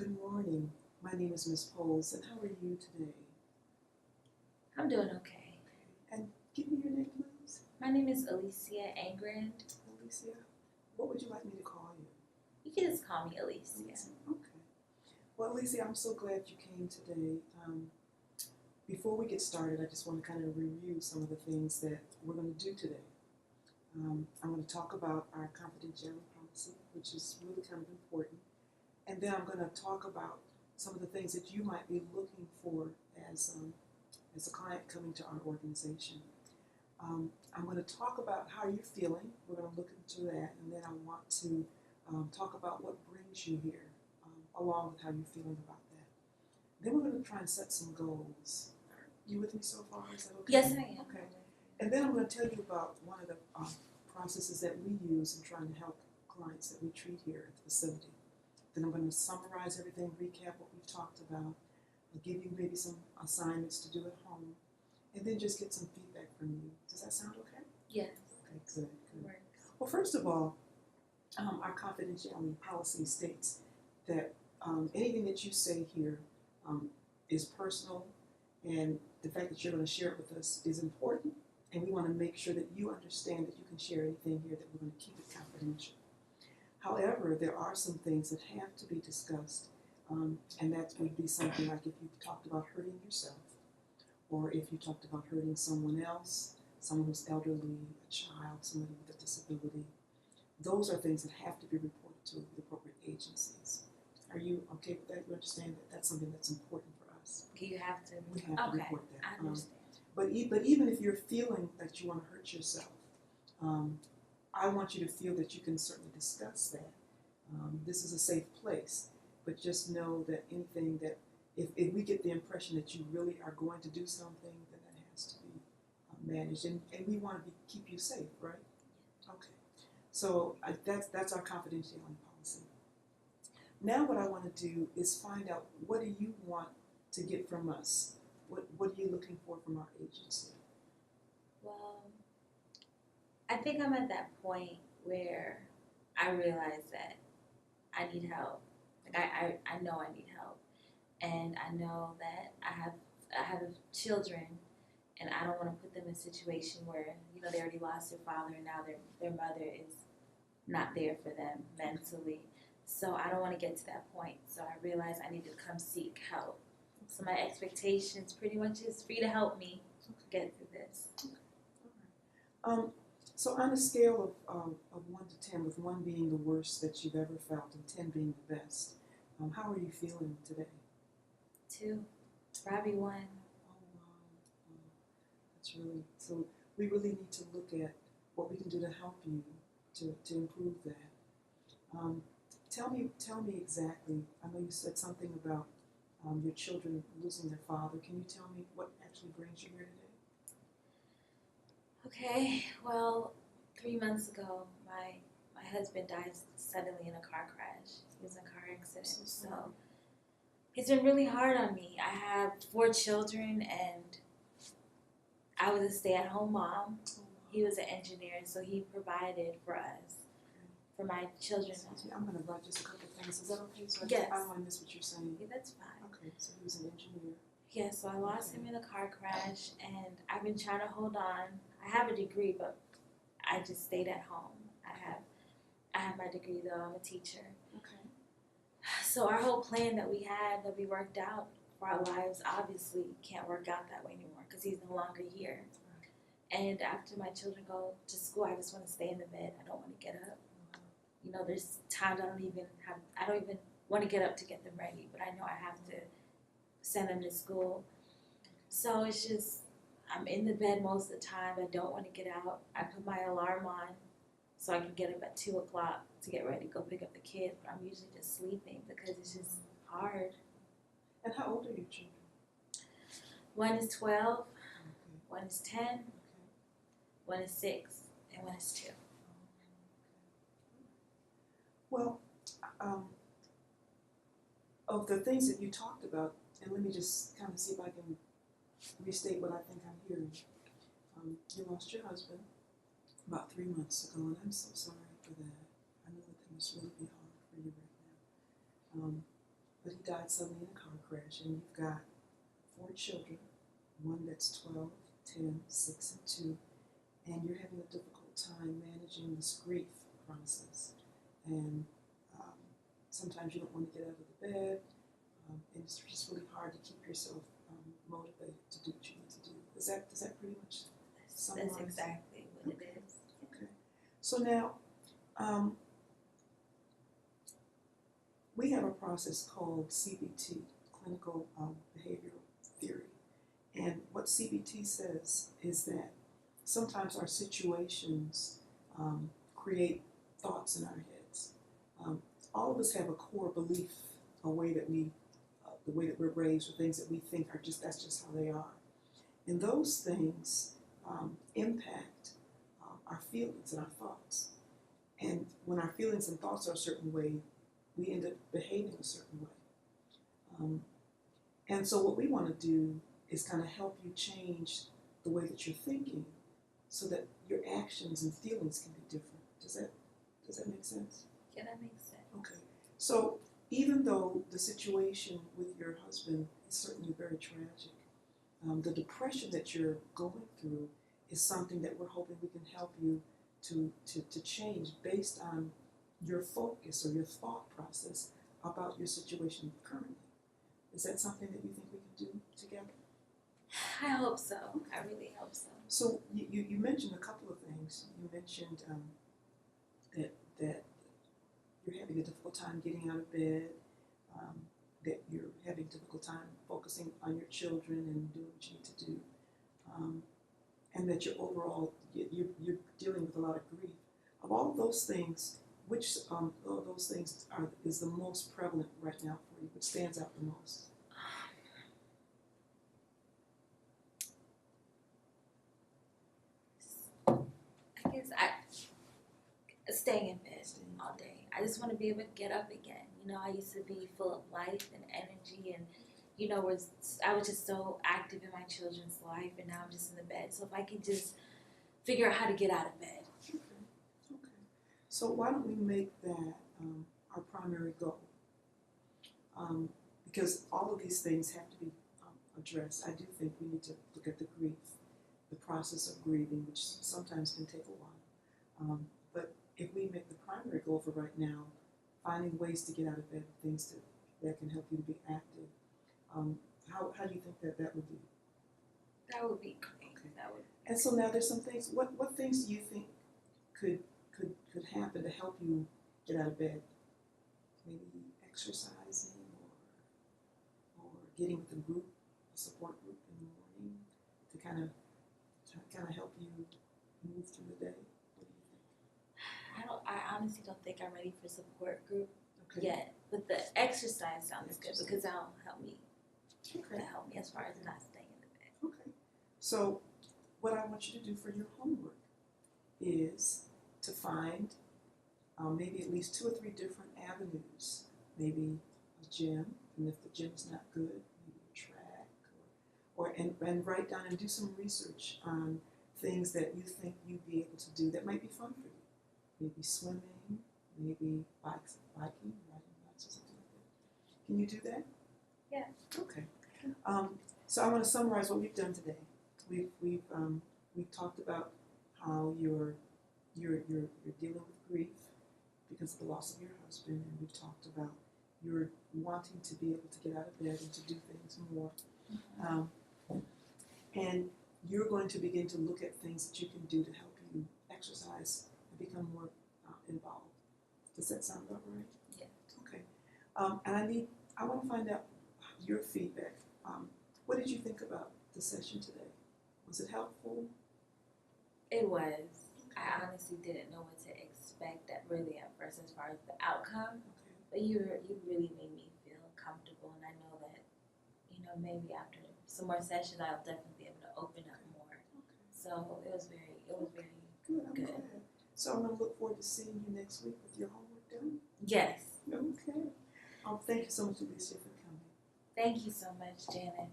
Good morning. My name is Miss Poles, and how are you today? I'm doing okay. And give me your name, please. My name is Alicia Angrand. Alicia. What would you like me to call you? You can just call me Alicia. Okay. Well, Alicia, I'm so glad you came today. Before we get started, I just want to kind of review some of the things that we're going to do today. I'm going to talk about our confidentiality policy, which is really kind of important. And then I'm going to talk about some of the things that you might be looking for as a client coming to our organization. I'm going to talk about how you're feeling. We're going to look into that, and then I want to talk about what brings you here, along with how you're feeling about that. Then we're going to try and set some goals. Are you with me so far? Is that okay? Yes, I am. Okay. And then I'm going to tell you about one of the processes that we use in trying to help clients that we treat here at the facility. Then I'm going to summarize everything, recap what we've talked about, I'll give you maybe some assignments to do at home, and then just get some feedback from you. Does that sound okay? Yes. Okay, good, good. Works. Well, first of all, our confidentiality policy states that anything that you say here is personal, and the fact that you're going to share it with us is important, and we want to make sure that you understand that you can share anything here, that we're going to keep it confidential. However, there are some things that have to be discussed, and that would be something like if you talked about hurting yourself, or if you talked about hurting someone else, someone who's elderly, a child, somebody with a disability. Those are things that have to be reported to the appropriate agencies. Are you okay with that? You understand that that's something that's important for us? You have to. We have to Okay, report that. I understand. But even if you're feeling that you want to hurt yourself, I want you to feel that you can certainly discuss that. This is a safe place, but just know that anything that, if we get the impression that you really are going to do something, then that has to be managed, and we want to keep you safe, right? Okay. So that's our confidentiality policy. Now what I want to do is find out, what do you want to get from us? What are you looking for from our agency? Well, I think I'm at that point where I realize that I need help. Like I know I need help, and I know that I have children, and I don't want to put them in a situation where they already lost their father, and now their mother is not there for them mentally. So I don't want to get to that point. So I realize I need to come seek help. So my expectations pretty much is for you to help me get through this. So on a scale of 1 to 10, with 1 being the worst that you've ever felt and 10 being the best, how are you feeling today? 2, probably 1. Oh, wow. That's really, so we really need to look at what we can do to help you to improve that. Tell me exactly, I know you said something about your children losing their father. Can you tell me what actually brings you here today? Okay, well, 3 months ago, my husband died suddenly in a car crash. He was in a car accident. So it's been really hard on me. I have 4 children, and I was a stay-at-home mom. He was an engineer, so he provided for us, for my children. Excuse me, I'm going to write just a couple of things. Is that okay? So Yes. I don't want to miss what you're saying. Yeah, that's fine. Okay, so he was an engineer. Yeah, so I lost him in a car crash, and I've been trying to hold on. I have a degree, but I just stayed at home. I have my degree, though. I'm a teacher. Okay. So our whole plan that we had, that we worked out for our lives, obviously can't work out that way anymore because he's no longer here. And after my children go to school, I just want to stay in the bed. I don't want to get up. There's times I don't even want to get up to get them ready, but I know I have to send them to school. So it's just, I'm in the bed most of the time. I don't want to get out. I put my alarm on so I can get up at 2 o'clock to get ready to go pick up the kids, but I'm usually just sleeping because it's just hard. And how old are your children? One is 12, Okay. one is 10, Okay. one is 6, and one is 2. Well, of the things that you talked about, and let me just kind of see if I can restate what I think I'm hearing. You lost your husband about 3 months ago, and I'm so sorry for that. I know that must really be hard for you right now. but he died suddenly in a car crash, and you've got 4 children, one that's 12, 10, 6, and 2, and you're having a difficult time managing this grief process. And sometimes you don't want to get out of the bed, and it's just really hard to keep yourself motivated to do what you need to do. Does that pretty much summarize? That's exactly what it is. Okay. So now, we have a process called CBT, Clinical Behavioral Theory. And what CBT says is that sometimes our situations create thoughts in our heads. All of us have a core belief, a way that the way that we're raised, or things that we think are that's just how they are. And those things impact our feelings and our thoughts. And when our feelings and thoughts are a certain way, we end up behaving a certain way. And so what we want to do is kind of help you change the way that you're thinking so that your actions and feelings can be different. Does that make sense? Yeah, that makes sense. Okay. So even though the situation with your husband is certainly very tragic, the depression that you're going through is something that we're hoping we can help you to change based on your focus or your thought process about your situation currently. Is that something that you think we can do together? I hope so. I really hope so. So you mentioned a couple of things. You mentioned that you're having a difficult time getting out of bed, that you're having a difficult time focusing on your children and doing what you need to do, and that you're you're dealing with a lot of grief. Of all of those things, which of those things is the most prevalent right now for you? Which stands out the most? I guess staying in bed all day. I just want to be able to get up again. I used to be full of life and energy, and I was just so active in my children's life, and now I'm just in the bed. So if I could just figure out how to get out of bed. Okay. So why don't we make that our primary goal? Because all of these things have to be addressed. I do think we need to look at the grief, the process of grieving, which sometimes can take a while. But if we make the primary goal for right now, finding ways to get out of bed, things that can help you to be active, how do you think that would be? That would be great. Okay. That would. And so now there's some things. What things do you think could happen to help you get out of bed? Maybe exercising or getting with a support group in the morning to kind of help you move through the day. What do you think? I honestly don't think I'm ready for support group Okay. yet. But the exercise sounds good because that'll help me. Okay. That'll help me as far as not staying in the bed. Okay. So what I want you to do for your homework is to find maybe at least 2 or 3 different avenues. Maybe a gym, and if the gym's not good, maybe a track, and write down and do some research on things that you think you'd be able to do that might be fun for you. Maybe swimming, maybe biking, riding bikes or something like that. Can you do that? Yeah. Okay. So I want to summarize what we've done today. We've talked about how you're dealing with grief because of the loss of your husband, and we've talked about you're wanting to be able to get out of bed and to do things more. And you're going to begin to look at things that you can do to help you exercise and become more involved. Does that sound about right? Yeah. Okay. And I want to find out your feedback. What did you think about the session today? Was it helpful? It was. I honestly didn't know what to expect at first as far as the outcome. Okay. But you really made me feel comfortable, and I know that, maybe after some more sessions, I'll definitely be able to open up more. Okay. So it was very Good. I'm good. glad. So I'm going to look forward to seeing you next week with your homework done. Yes. Okay. Thank you so much, Alicia, for coming. Thank you so much, Janet.